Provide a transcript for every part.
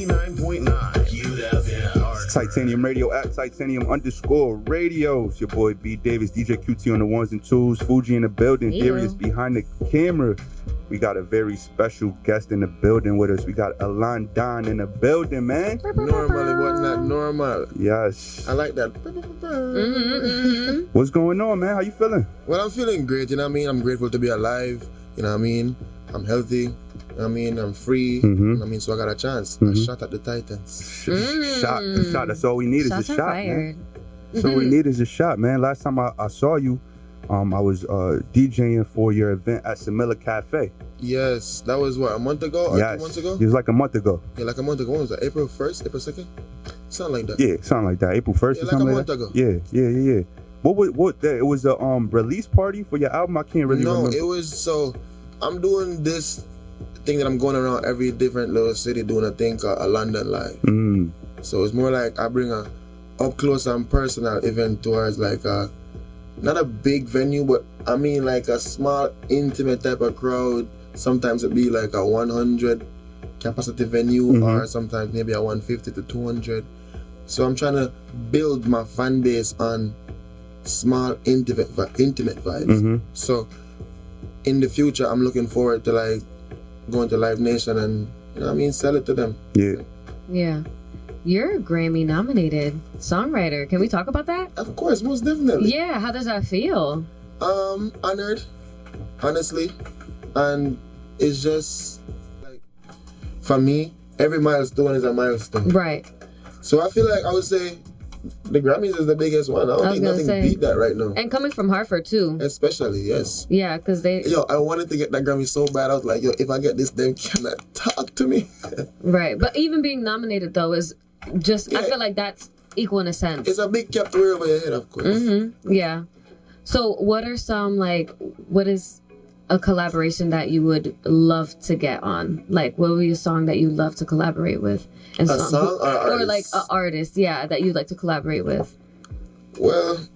99.9 QFM. Titanium Radio at Titanium_radio. It's your boy B Davis, DJ QT on the ones and twos. Fuji in the building. Darius behind the camera. We got a very special guest in the building with us. We got Alandon in the building, man. Normally, but not normal. Yes. I like that. What's going on, man? How you feeling? Well, I'm feeling great, you know what I mean? I'm grateful to be alive, you know what I mean? I'm healthy, you know what I mean? I'm free, you know what I mean? So I got a chance. I shot at the Titans. Shot. That's all we need is a Shots are shot, fired. man. That's all we need is a shot, man. Last time I saw you, I was DJing for your event at Samilla Cafe. Yes, that was what, a month ago or 2 months ago? It was like a month ago. Yeah, like a month ago. When was that? April 1st, April 2nd? Something like that. Yeah, something like that. April 1st Yeah, or like something a like month that. ago. Yeah. It was a release party for your album? I can't really remember. No, it was, so I'm doing this thing that I'm going around every different little city doing a thing called Alandon Live. So it's more like I bring a up close and personal event towards like a, not a big venue, but I mean like a small intimate type of crowd. Sometimes it'd be like a 100 capacity venue or sometimes maybe a 150 to 200. So I'm trying to build my fan base on small intimate vibes. So in the future I'm looking forward to like going to Live Nation and, you know what I mean, sell it to them. Yeah. You're a Grammy-nominated songwriter. Can we talk about that? Of course, most definitely. Yeah, how does that feel? Honored, honestly. And it's just like, for me, every milestone is a milestone. Right. So I feel like I would say the Grammys is the biggest one. I don't think nothing beat that right now. And coming from Hartford too. Especially, yes. Yeah, because they... Yo, I wanted to get that Grammy so bad. I was like, yo, if I get this, them cannot talk to me. Right. But even being nominated though is just, I feel like that's equal in a sense. It's a big cap to wear over your head, of course. Yeah. So what are some, like, what is a collaboration that you would love to get on? Like, what would be a song that you'd love to collaborate with? And A song or artist? Or like an artist, yeah, that you'd like to collaborate with. Well,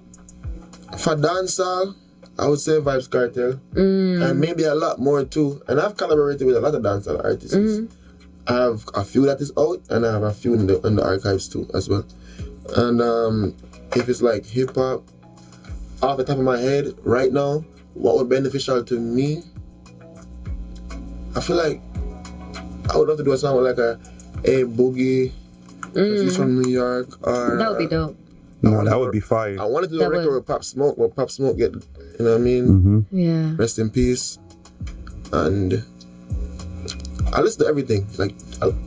for dancehall, I would say Vibes Cartel. And maybe a lot more too. And I've collaborated with a lot of dancehall artists. I have a few that is out and I have a few in the archives too as well. And if it's like hip hop, off the top of my head right now, what would be beneficial to me? I feel like I would love to do a song with like a Boogie, he's from New York, or That would be dope. No, that would be fire. I wanted to do a record with Pop Smoke, where Pop Smoke get, you know what I mean? Yeah. Rest in peace. And I listen to everything. Like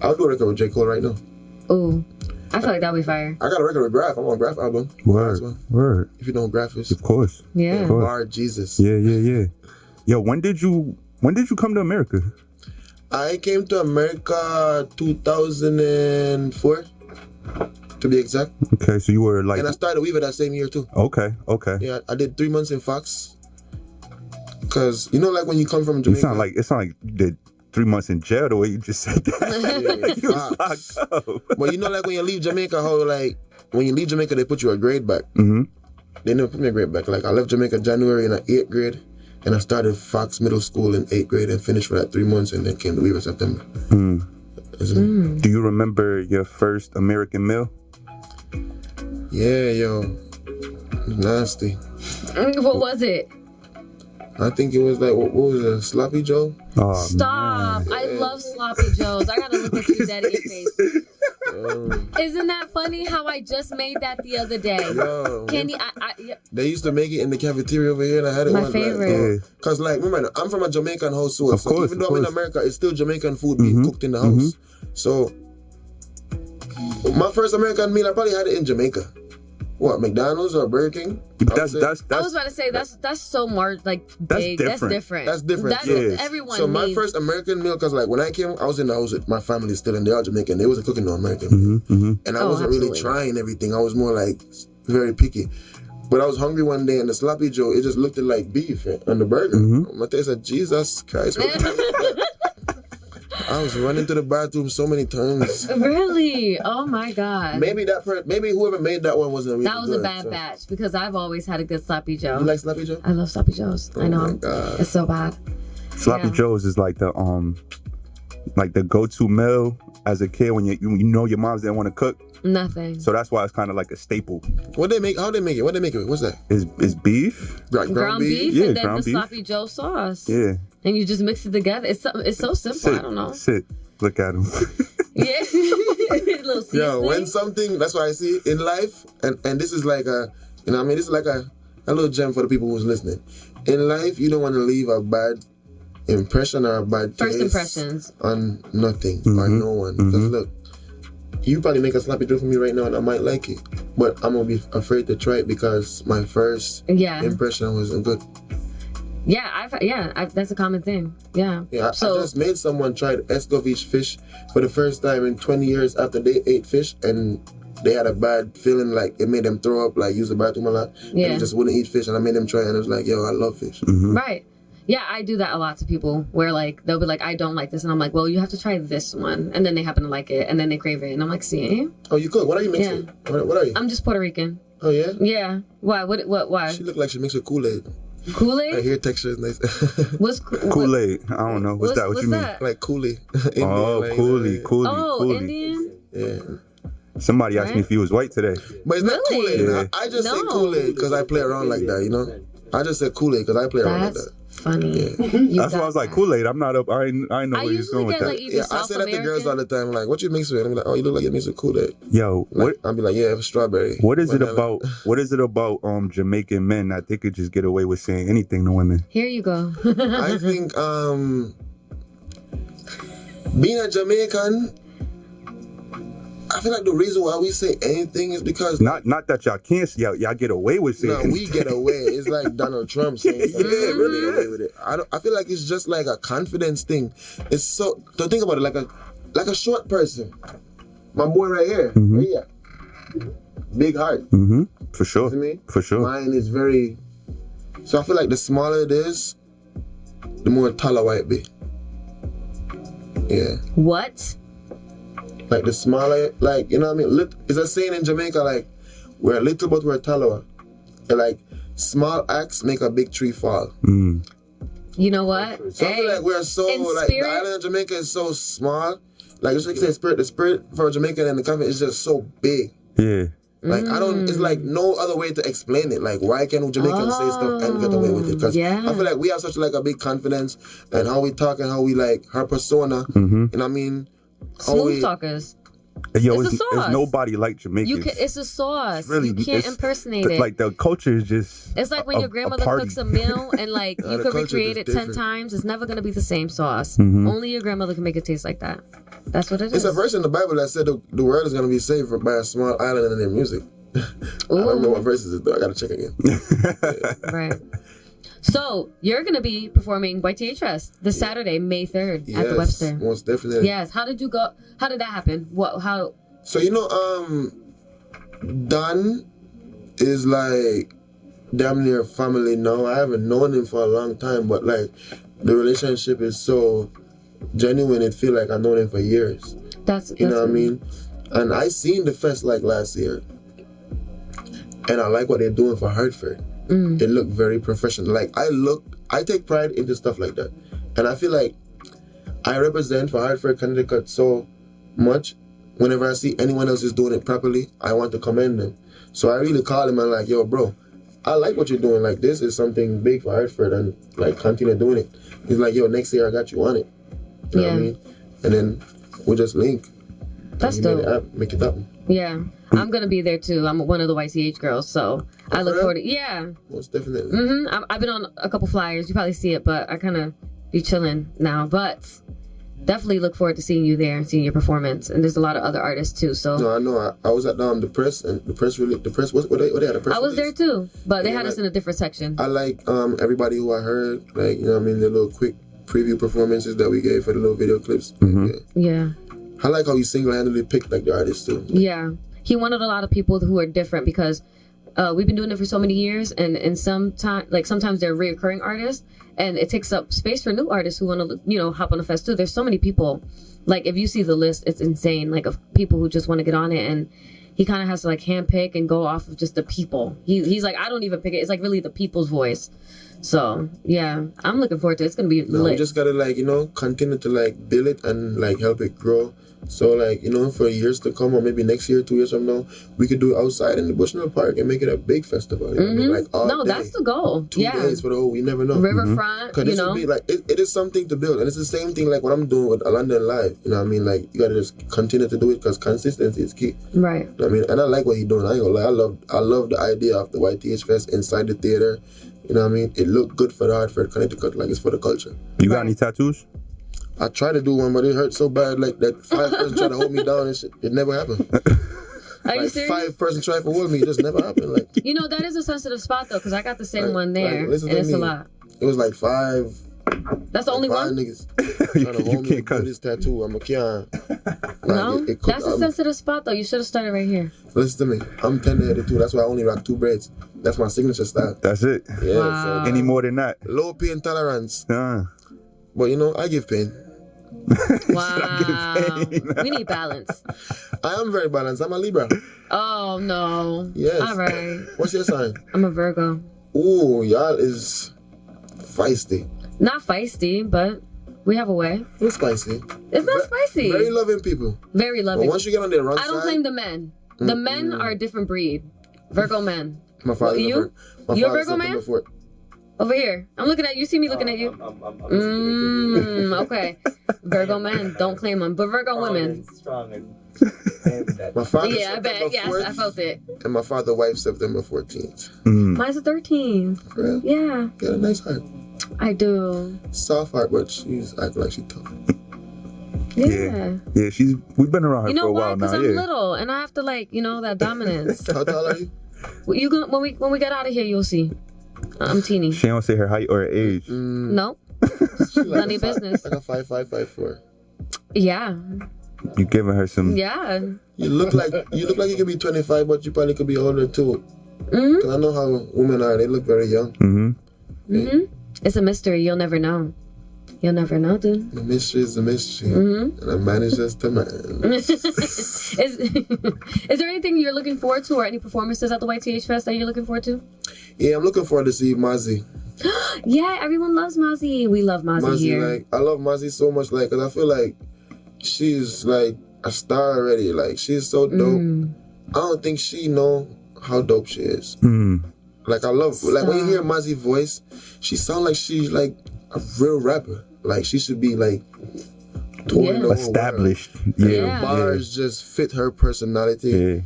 I'll do a record with J. Cole right now. Ooh. I feel like that would be fire. I got a record with Graph. I'm on Graph album. Word. If you know who Graph is. Of course. Yeah. Of course. Bar Jesus. Yeah. Yo, when did you come to America? I came to America 2004, to be exact. Okay, so you were like... And I started Weaver that same year too. Okay. Yeah, I did 3 months in Fox. Because, you know, like when you come from Jamaica... It sound like you did 3 months in jail the way you just said that. You was locked up. But you know, like when you leave Jamaica, how like, when you leave Jamaica, they put you a grade back. They never put me a grade back. Like I left Jamaica January in 8th grade. And I started Fox Middle School in 8th grade and finished for that 3 months and then came to Weaver September. Do you remember your first American meal? Yeah, yo. Nasty. What was it? I think it was like, what was it, Sloppy Joe? Oh, Stop. man. I love Sloppy Joes. I gotta look at you dead in your face. Isn't that funny how I just made that the other day? Yo, Kenny, they used to make it in the cafeteria over here and I had it My one favorite. Because like, remember, I'm from a Jamaican household. Of So course, even though of I'm in course. America, it's still Jamaican food being cooked in the house. So my first American meal, I probably had it in Jamaica. What, McDonald's or Burger King? That's I was about to say that's so big. different. That's different. Yes. Everyone So my needs. first American meal, because like when I came, I was in the house with my family still, and they all Jamaican. They wasn't cooking no American meal. And I wasn't really trying everything. I was more like very picky. But I was hungry one day, and the Sloppy Joe, it just looked like beef on the burger. My taste said, Jesus Christ. I was running to the bathroom so many times. Really? Oh my God. Maybe whoever made that one wasn't really That was good, a bad batch because I've always had a good Sloppy Joe. You like Sloppy Joe? I love Sloppy Joes. I know. My God. It's so bad. Sloppy Yeah. Joe's is like the like the go-to meal as a kid when you know your moms didn't want to cook? Nothing. So that's why it's kind of like a staple. What they make? How they make it? What they make it with? What's that? Is beef? Like Ground beef Yeah, and then ground the beef. sloppy Joe sauce. Yeah. And you just mix it together. It's so simple. Sit, I don't know. Sit. Look at him. Yeah. Little seasoning. Yeah, when something, that's why I see in life, and this is like a, you know what I mean? This is like a little gem for the people who's listening. In life, you don't want to leave a bad impression or a bad First taste impressions on nothing or no one. Because look, you probably make a sloppy Joe for me right now and I might like it, but I'm going to be afraid to try it because my first impression wasn't good. Yeah, that's a common thing. Yeah. Yeah, So I just made someone try the escovitch fish for the first time in 20 years after they ate fish, and they had a bad feeling, like it made them throw up, like use the bathroom a lot. Yeah. And they just wouldn't eat fish, and I made them try, and it was like, yo, I love fish. right. Yeah, I do that a lot to people where like they'll be like, I don't like this, and I'm like, well, you have to try this one, and then they happen to like it, and then they crave it, and I'm like, see, Oh, you cook? What are you mixed Yeah. with? What are you? I'm just Puerto Rican. Oh, yeah? Yeah. Why? What? Why? She looked like she mixed with Kool-Aid. Her Kool-Aid? hair texture is nice. What's Kool-Aid. I don't know. What's that? What what's you mean? that? Like Kool-Aid. Oh, like, Coolie. Oh, Indian. Yeah. Somebody asked me if he was white today. But it's not Really? Kool-Aid. Yeah. I just say No. Kool-Aid because I play around like that, you know? I just said Kool-Aid because I play around like That's that. funny. You That's why I got was like, that. Kool-Aid. I'm not up. I know I where you're usually going with get that. like either Yeah, I South say that to girls all American. the time. Like, what you mix with? I'm like, oh, you look like you mix with Kool-Aid. Yo, Like, I'll be like, yeah, strawberry. what is it Whatever. about? What is it about Jamaican men that they could just get away with saying anything to women? Here you go. I think being a Jamaican, I feel like the reason why we say anything is because Not that y'all can't. Y'all get away with saying no, anything. we get away. It's like Donald Trump saying something. Yeah, We really get away is. with it. I feel like it's just like a confidence thing. It's so, don't think about it, like a short person. My boy right here. Right here. Big heart. For sure. You see me? For sure. Mine is very, so I feel like the smaller it is, the more taller it be. Yeah. What? Like the smaller, like, you know what I mean? It's a saying in Jamaica, like, we're little but we're taller. And like, small axe make a big tree fall. You know what? So I feel like we're so, in like, spirit- the island of Jamaica is so small. Like, just like you said, the spirit for Jamaica and the country is just so big. Yeah. Like, it's like no other way to explain it. Like, why can't Jamaicans say stuff and get away with it? Because yeah. I feel like we have such like a big confidence and how we talk and how we like our persona. You know what I mean? How Smooth we- talkers. Yo, It's a sauce. it's nobody like Jamaicans. You can. It's a sauce. Really, You can't it's- impersonate it. Like the culture is just. It's like when your grandmother party. cooks a meal and like you the could culture recreate is it 10 different. times. It's never gonna be the same sauce. Only your grandmother can make it taste like that. That's what it is. It's a verse in the Bible that said the world is going to be saved by a small island in their music. I don't know what verses it though. I got to check again. Right. So you're gonna be performing YTH Fest this Saturday, May 3rd at the Webster. Most definitely. Yes. How did you go? How did that happen? What? How? So, you know, Don is like damn near family now. I haven't known him for a long time, but like the relationship is so genuine. It feel like I've known him for years. You know what I mean? And I seen the fest like last year. And I like what they're doing for Hartford. They look very professional. Like I take pride into stuff like that. And I feel like I represent for Hartford, Connecticut so much. Whenever I see anyone else is doing it properly, I want to commend them. So I really call him and like, yo, bro, I like what you're doing. Like, this is something big for Hartford and like continue doing it. He's like, yo, next year I got you on it. You know what I mean? And then we just link. That's And he made dope. it make it happen. Yeah. I'm gonna be there too. I'm one of the YTH girls, so I look real? forward to. Yeah. Most definitely. I've been on a couple flyers. You probably see it, but I kind of be chilling now. But definitely look forward to seeing you there and seeing your performance. And there's a lot of other artists too. So No, I know. I was at the press, and the press what they had a press I was there release. too, but they Yeah, had us like- in a different section. I like everybody who I heard, like, you know what I mean, the little quick preview performances that we gave for the little video clips. Yeah. Yeah. I like how you single-handedly picked like the artists too. Yeah. He wanted a lot of people who are different because we've been doing it for so many years, and sometimes they're reoccurring artists, and it takes up space for new artists who want to hop on the fest too. There's so many people. Like if you see the list, it's insane. Like of people who just want to get on it, and he kind of has to like handpick and go off of just the people. He's like, I don't even pick it. It's like really the people's voice. So yeah, I'm looking forward to it. It's gonna be lit. We just gotta like, you know, continue to like build it and like help it grow. So like, you know, for years to come, or maybe next year, 2 years from now, we could do it outside in the Bushnell Park and make it a big festival. You know what I mean? Like all day. That's the goal. 2 days for the whole, we never know. Riverfront, Cause you this know. would be like, it is something to build. And it's the same thing like what I'm doing with Alandon Live. You know what I mean? Like, you gotta just continue to do it because consistency is key. Right. You know what I mean? And I like what he's doing. I ain't gonna lie. I love the idea of the YTH Fest inside the theater. You know what I mean? It looked good for the Hartford, Connecticut, like it's for the culture. You got any tattoos? I tried to do one, but it hurt so bad. Like that 5 person tried to hold me down and shit. It never happened. Are you serious? 5 person tried to hold me. It just never happened. Like, you know, that is a sensitive spot though, because I got the same one like, there, listen and to it's me. a lot. It was like 5. That's the only five one. niggas trying to hold me with this tattoo. I'm a can't. No, that's a sensitive spot though. You should have started right here. Listen to me. I'm tender-headed too. That's why I only rock 2 braids. That's my signature style. That's it. Yeah. Wow. So Any more than that? low pain tolerance. Uh, But you know, I give pain. Wow. We need balance. I am very balanced. I'm a Libra. Oh no. Yes. All right. What's your sign? I'm a Virgo. Ooh, y'all is feisty. Not feisty, but we have a way. It's spicy. It's not spicy. Very loving people. Very But loving. once you get on their wrong I don't side, claim the men. The men are a different breed. Virgo men. my father. You? My You a father's Virgo man? September 4th. Over here. I'm looking at you. See me looking at you? Okay. Virgo men. Don't claim them. But Virgo women. My father. Yeah, I bet. Yes, I felt it. And my father's wife September 14th. Mine's the 13th. Real? Yeah, Got a nice heart. I do. Soft heart, but she's acting like she's tough. Yeah. Yeah, we've been around her You know for a why? while now. Because I'm Yeah. little and I have to that dominance. How tall are you? When we get out of here, you'll see. I'm teeny. She don't say her height or her age. No. She's None of your business. Like a 5'5", 5'4". Yeah. You giving her some. Yeah. You look like you could be 25, but you probably could be older too. Cause I know how women are; they look very young. It's a mystery. You'll never know. You'll never know, dude. The mystery is the mystery, and a man is just a man. Is there anything you're looking forward to, or any performances at the YTH Fest that you're looking forward to? Yeah, I'm looking forward to see Mazzy. Yeah, everyone loves Mazzy. We love Mazzy here. Like I love Mazzy so much, like, cause I feel like she's like a star already. Like she's so dope. I don't think she know how dope she is. Like I love, like when you hear Mazzy's voice, she sound like she's like a real rapper. Like she should be like touring the whole Established. world. Yeah. The bars just fit her personality. Yeah.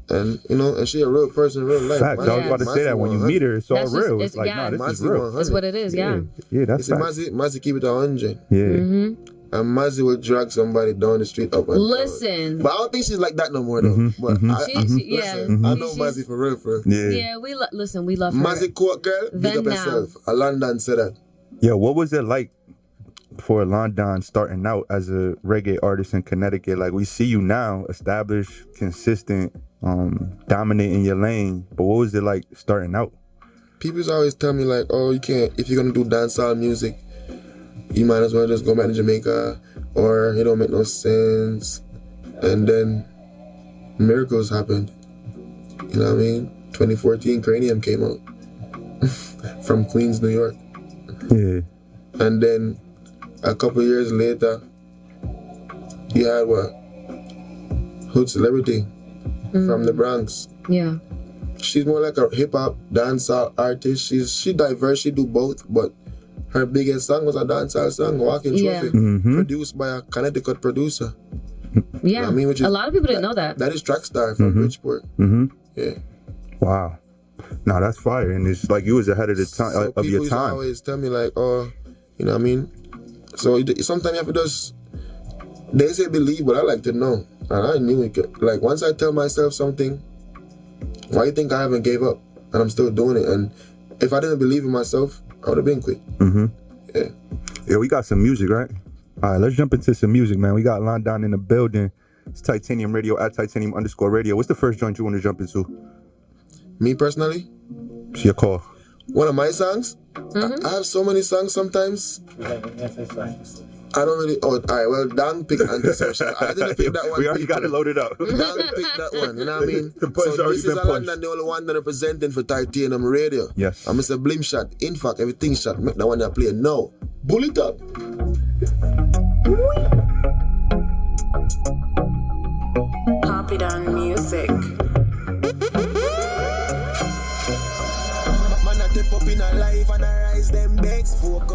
And you know, and she a real person in real life. Fact. I was about to say that when you meet her, it's all That's just- real. it's- It's like, yeah. nah, this is Mazzy real. 100. That's what it is, yeah. Yeah, that's You see, fact. Mazzy keep it 100. Yeah. And Mazzy will drag somebody down the street up and down. Listen. But I don't think she's like that no more though. But yeah. I know She's- Mazzy for real, for real. Yeah. Yeah, we love her. Mazzy court girl, big Then up now. yourself. Alandon said that. Yo, what was it like for Alandon starting out as a reggae artist in Connecticut? Like, we see you now, established, consistent, dominating your lane. But what was it like starting out? People always tell me like, oh, you can't, if you're gonna do dancehall music, you might as well just go back to Jamaica, or it don't make no sense. And then miracles happened. You know what I mean? 2014 Cranium came out from Queens, New York. Yeah. And then a couple years later, you had what? Hood Celebrity from the Bronx. Yeah. She's more like a hip hop dancehall artist. She diverse. She do both, but her biggest song was a dancehall song, "Walking Yeah. Trophy," produced by a Connecticut producer. Yeah. I mean, which is- a lot of people didn't know that. That is Trackstar from Bridgeport. Yeah. Wow. No, that's fire. And it's like you was ahead of the time So of your people time. always tell me like, oh, you know what I mean? So sometimes you have to just, they say believe, but I like to know. And I knew it. Like once I tell myself something, why you think I haven't gave up? And I'm still doing it. And if I didn't believe in myself, I would have been quit. Yeah. Yeah, we got some music, right? All right, let's jump into some music, man. We got Alandon in the building. It's Titanium Radio at Titanium_radio. What's the first joint you want to jump into? Me personally, It's your call. one of my songs, I have so many songs sometimes. I don't really. Oh, all right. Well, Dan picked antisocial. I didn't pick that one. We already got it loaded up. Dan picked that one. You know what I mean? The button's So already this is been punched. Alandon, the only one that representing for Titanium Radio. Yes. I'm Mr. Blim shot. In fact, everything shot. Make that one that play now. Bull it up. Alandon music.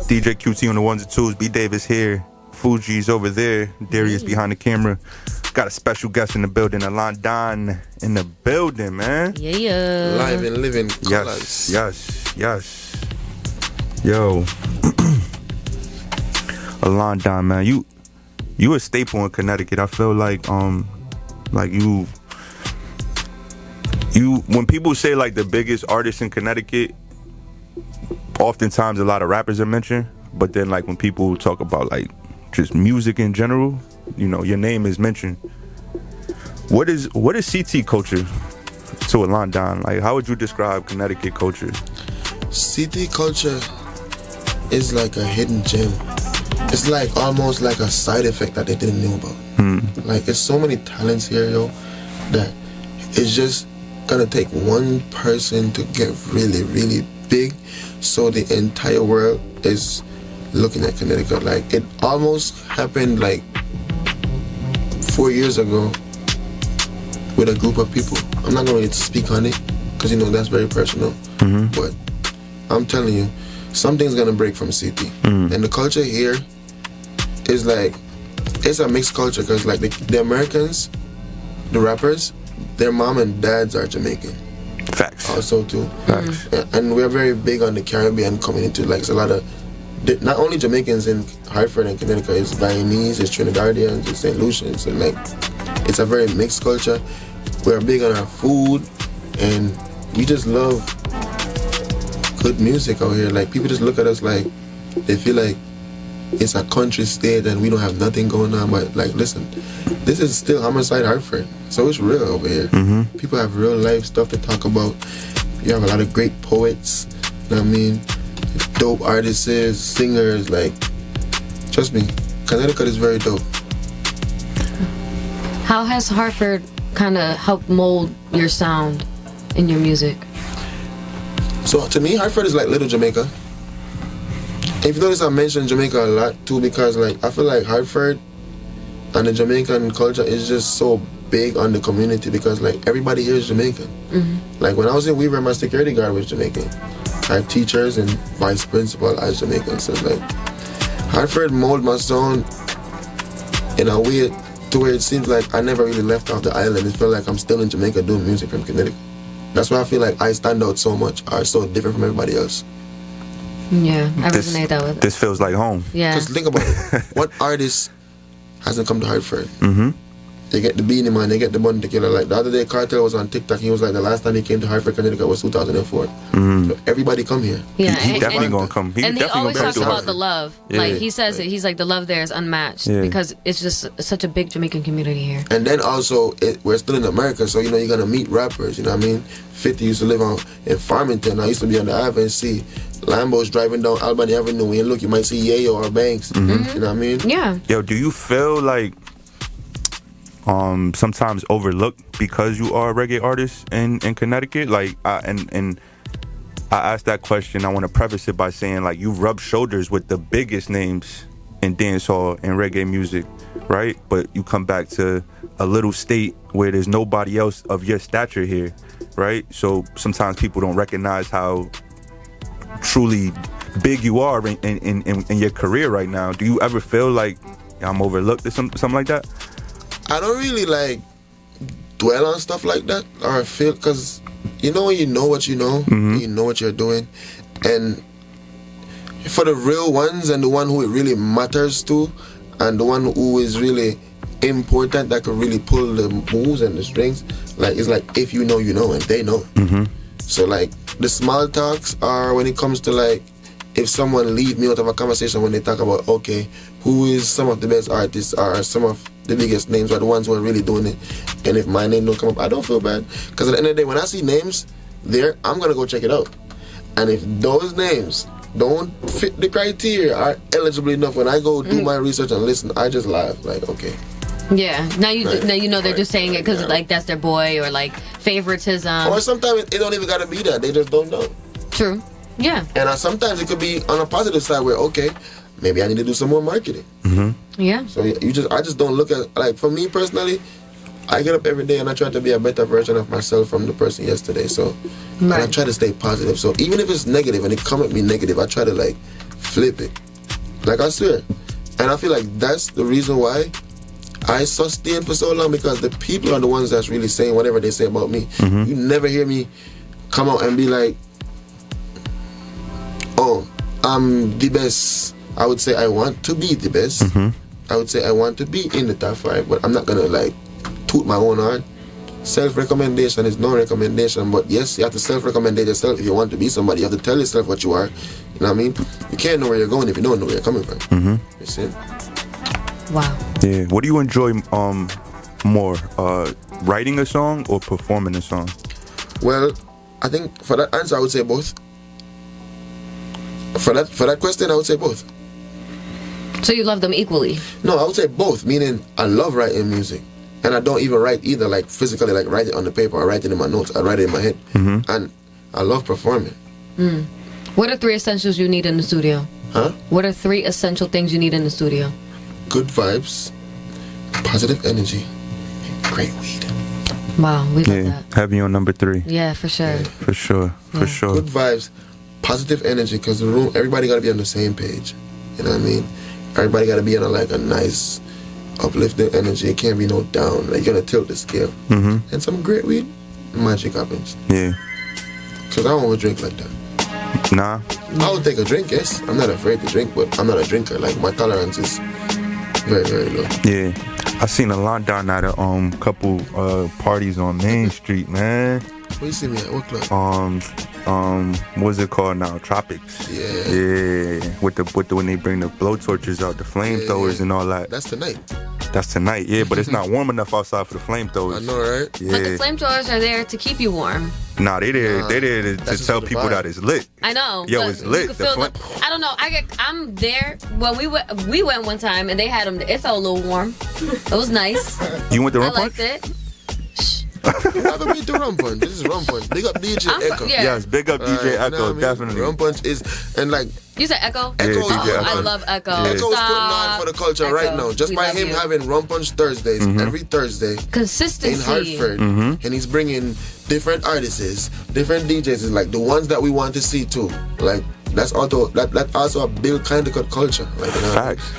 DJ QT on the ones and twos. B Davis here. Fuji's over there. Darius behind the camera. Got a special guest in the building. Alandon in the building, man. Yeah. Live and living colors. Yes. Yo. Alandon, man. You a staple in Connecticut. I feel like you when people say like the biggest artist in Connecticut, oftentimes a lot of rappers are mentioned, but then like when people talk about like just music in general, you know, your name is mentioned. What is CT culture to Alandon? Like, how would you describe Connecticut culture? City culture is like a hidden gem. It's like almost like a side effect that they didn't know about. Like, there's so many talents here, yo, that it's just gonna take one person to get really, really big, so the entire world is looking at Connecticut. Like, it almost happened like 4 years ago with a group of people. I'm not gonna really speak on it because, you know, that's very personal. But I'm telling you, something's gonna break from CT. And the culture here is like, it's a mixed culture because like the Americans, the rappers, their mom and dads are Jamaican. Facts. Also too. Facts. And we're very big on the Caribbean community. Like, it's a lot of, not only Jamaicans in Hartford and Connecticut, it's Guyanese, it's Trinidadians, it's St. Lucians, and like, it's a very mixed culture. We're big on our food, and we just love good music out here. Like, people just look at us like they feel like it's a country state and we don't have nothing going on. But like, listen, this is still Homicide Hartford, so it's real over here. People have real life stuff to talk about. You have a lot of great poets, you know what I mean, dope artists, singers. Like, trust me, Connecticut is very dope. How has Hartford kind of helped mold your sound in your music? So to me, Hartford is like little Jamaica. If you notice, I mention Jamaica a lot too, because like, I feel like Hartford and the Jamaican culture is just so big on the community, because like, everybody here is Jamaican. Like, when I was in Weaver, my security guard was Jamaican. I have teachers and vice principal as Jamaican. So like, Hartford molded my sound in a way to where it seems like I never really left off the island. It felt like I'm still in Jamaica doing music from Connecticut. That's why I feel like I stand out so much, or so different from everybody else. Yeah, I resonate that with it. This feels like home. Yeah. Because think about it. What artist hasn't come to Hartford? They get the Beanie Man, they get the Bun Tequila. Like, the other day, Cartel was on TikTok. He was like, the last time he came to Hartford, Connecticut was 2004. So everybody come here. Yeah, He definitely gonna come. And he always talks to about Hartford. the love. Yeah. Like, he says it. He's like, the love there is unmatched because it's just such a big Jamaican community here. And then also, we're still in America, so, you know, you're going to meet rappers, you know what I mean? 50 used to live in Farmington. I used to be on the Ave and see Lambos driving down Albany Avenue. When you look, you might see Yayo or Banks. You know what I mean? Yeah. Yo, do you feel like sometimes overlooked because you are a reggae artist in Connecticut? Like, and I asked that question. I want to preface it by saying, like, you rub shoulders with the biggest names in dancehall and reggae music, right? But you come back to a little state where there's nobody else of your stature here, right? So sometimes people don't recognize how truly big you are in your career right now. Do you ever feel like I'm overlooked or something like that? I don't really, like, dwell on stuff like that, or feel, because, you know, when you know what you know, you know what you're doing. And for the real ones, and the one who it really matters to, and the one who is really important, that can really pull the moves and the strings, like, it's like, if you know, you know, and they know. So like, the small talks are when it comes to like, if someone leave me out of a conversation when they talk about, okay, who is some of the best artists, or some of the biggest names, are the ones who are really doing it, and if my name don't come up, I don't feel bad, because at the end of the day, when I see names there, I'm gonna go check it out. And if those names don't fit the criteria are eligible enough. When I go do my research and listen, I just laugh like, okay. Yeah. Now you know they're just saying it because like that's their boy or like favoritism. Or sometimes it don't even gotta be that. They just don't know. True. Yeah. And sometimes it could be on a positive side where, okay, maybe I need to do some more marketing. Yeah. So I just don't look at, like, for me personally, I get up every day and I try to be a better version of myself from the person yesterday. So and I try to stay positive. So even if it's negative and it come at me negative, I try to like flip it. Like, I swear. And I feel like that's the reason why I sustain for so long, because the people are the ones that's really saying whatever they say about me. You never hear me come out and be like, oh, I'm the best. I would say I want to be the best. I would say I want to be in the top 5, but I'm not gonna like toot my own horn. Self-recommendation is no recommendation, but yes, you have to self-recommend yourself. If you want to be somebody, you have to tell yourself what you are. You know what I mean? You can't know where you're going if you don't know where you're coming from. You see? Wow. Yeah. What do you enjoy more, writing a song or performing a song? Well, I think for that answer, I would say both. For that question, I would say both. So you love them equally? No, I would say both, meaning I love writing music. And I don't even write either, like physically, like write it on the paper. I write it in my notes. I write it in my head. And I love performing. What are 3 essentials you need in the studio? Huh? What are 3 essential things you need in the studio? Good vibes, positive energy, and great weed. Wow, we love that. Heavy on number 3. Yeah, for sure. For sure. For sure. Good vibes, positive energy, because the room, everybody got to be on the same page. You know what I mean? Everybody got to be on a nice, uplifting energy. It can't be no down. Like, you're going to tilt the scale. And some great weed, magic happens. Yeah. Because I don't want to drink like that. Nah. I would take a drink, yes. I'm not afraid to drink, but I'm not a drinker. Like, my tolerance is very, very low. Yeah. I seen Alandon at a couple parties on Main Street, man. Where you see me at? What club? What's it called now? Tropics. Yeah. Yeah. With the when they bring the blowtorches out, the flamethrowers and all that. That's tonight. That's tonight, yeah, but it's not warm enough outside for the flamethrowers. I know, right? Yeah. But the flamethrowers are there to keep you warm. Nah, they there to that's tell just the people vibe. that it's lit. I know. Yo, but it's lit. you can feel I don't know. I'm there. Well, we went one time and they had them. It felt a little warm. It was nice. You went to I Rum liked Punch? it. Never meet the Rum Punch. This is Rum Punch. Big up DJ Echo. Yeah. Yes, big up DJ You know Echo, what I mean? definitely. Rum Punch is, and like, You said Echo? Echo is DJ putting Echo. I on. love Echo. Yeah. Echo is putting on Stop. for the culture Echo. right now. Just We by love him you. having Rum Punch Thursdays, every Thursday Consistency. in Hartford, and he's bringing different artists, different DJs, like the ones that we want to see too. Like, that's also a build kind of culture. Like, you know, Facts.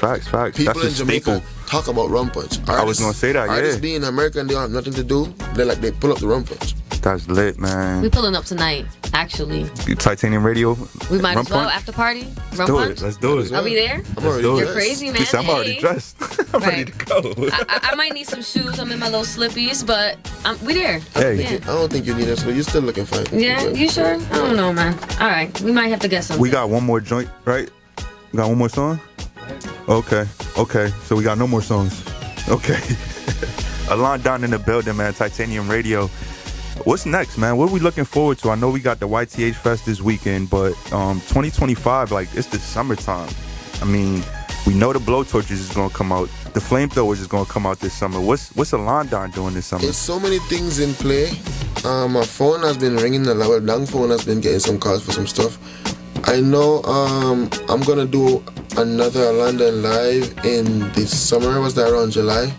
people That's a in Jamaica staple. talk about Rum Punch. I was gonna say that, yeah. Artists being American, they have nothing to do. They pull up the Rum Punch. That's lit, man. We pulling up tonight, actually. Titanium Radio. We might Rum as well Punch? after party. Let's Rum do punch. it. Let's do it. Are we there? I'm already do it. You're dressed. crazy, man. Listen, I'm already Hey. dressed. I'm ready Right. to go. I might need some shoes. I'm in my little slippies, but we there. Hey. Yeah. I don't think you need us, but you're still looking fine. Yeah, You're good. you sure? I don't know, man. All right, we might have to get something. We got one more joint, right? We got one more song? Okay. So we got no more songs. Okay. Alandon in the building, man. Titanium Radio. What's next, man? What are we looking forward to? I know we got the YTH Fest this weekend, but 2025, like, it's the summertime. I mean, we know the blowtorches is gonna come out. The flamethrowers is gonna come out this summer. What's Alandon doing this summer? There's so many things in play. My phone has been ringing a lot. Well, Dang phone has been getting some calls for some stuff. I know I'm gonna do another Alandon live in the summer. Was that around July?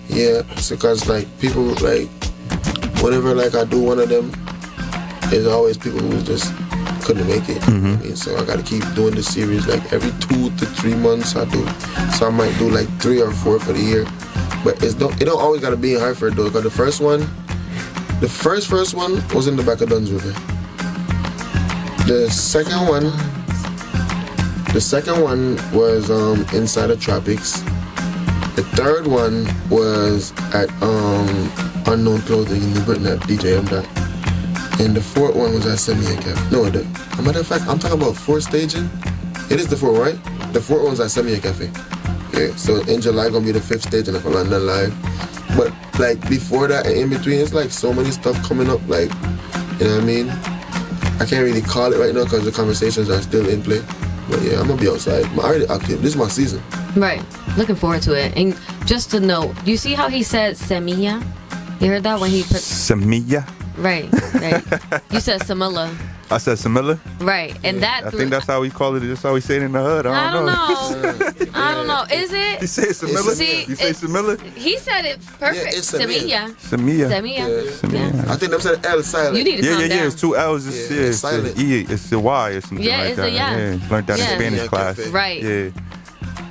Yeah, it's because like people like whenever like I do one of them, there's always people who just couldn't make it. You know what I mean? So I gotta keep doing the series like every 2 to 3 months I do. So I might do like 3 or 4 for the year. But it don't always gotta be in Hartford though, because the first one was in the back of Duns River. The second one was inside the tropics. The third one was at Unknown Clothing in New Britain at DJ M. Dot. And the fourth one was at Semia Cafe. No, as a matter of fact, I'm talking about 4th staging. It is the 4th, right? The 4th one's at Semia Cafe. Yeah, so in July gonna be the 5th staging of Alandon Live. But like before that and in between, it's like so many stuff coming up, like, you know what I mean? I can't really call it right now because the conversations are still in play. But yeah, I'm gonna be outside. I'm already active. This is my season. Right. Looking forward to it. And just to note, do you see how he said semilla? You heard that when he put Semilla? right. You said semilla. I said Semilla? Right. And that I think that's how we call it. That's how we say it in the hood. I don't know. I don't know. Is it? You say Semilla? You say Semilla? He said it perfect. Yeah, it's Semilla. Semilla. Semilla. I think them said L silent. You need to calm down. Yeah. It's 2 L's. It's silent. the E. It's the Y or something like it's that. a yeah. Learned that in Spanish Yeah, class. cafe. Right.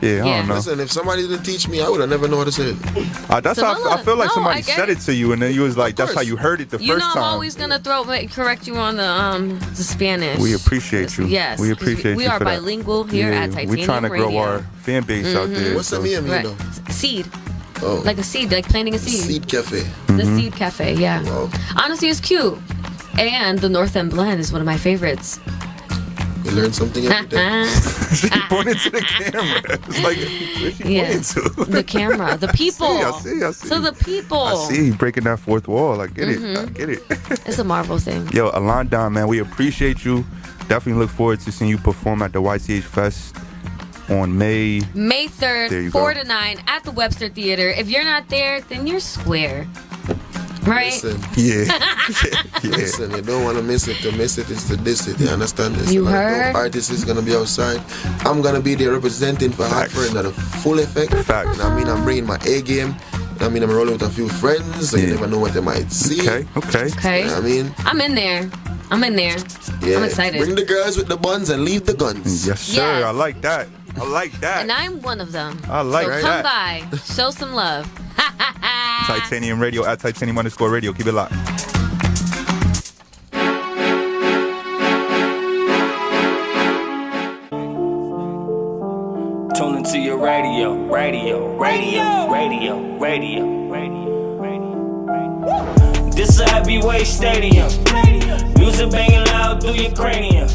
Yeah, I don't know. Listen, if somebody didn't teach me, I would have never known how to say it. That's how I feel like somebody I get said it to you, and then you was like, that's course. how you heard it the You first know, I'm time. always gonna correct you on the Spanish. We appreciate you. Yes, we appreciate we you are for that. bilingual here at Titanium We're trying to grow Radio. our fan base out there. What's Semilla mean, Right. though? Seed. Oh. Like a seed, like planting a seed. Seed Cafe. The Seed Cafe, yeah. Wow. Honestly, it's cute. And the North End Blend is one of my favorites. You learn something every day. She pointed to the camera. It's like, where's she Yeah. pointing to? The camera, the people. I see. So the people. I see you breaking that fourth wall. I get it. I get it. It's a Marvel thing. Yo, Alandon, man, we appreciate you. Definitely look forward to seeing you perform at the YCH Fest on May 3rd, 4 to 9 at the Webster Theater. If you're not there, then you're square. Right? Listen, Yeah. listen, you don't want to miss it. To miss it is to diss it. You understand this? You Like, heard? no artist is going to be outside. I'm going to be there representing for Hartford at a full effect. Facts. You know what I mean? I'm bringing my A game. I mean, I'm rolling with a few friends, so you never know what they might see. Okay. Okay. You know what I mean? I'm in there. Yeah. I'm excited. Bring the girls with the buns and leave the guns. Yes, sir. Yes. I like that. And I'm one of them. I like so that. come by, show some love. Titanium Radio at Titanium_radio. Keep it locked. Tune into your radio. This a heavyweight stadium. Music banging loud through your cranium.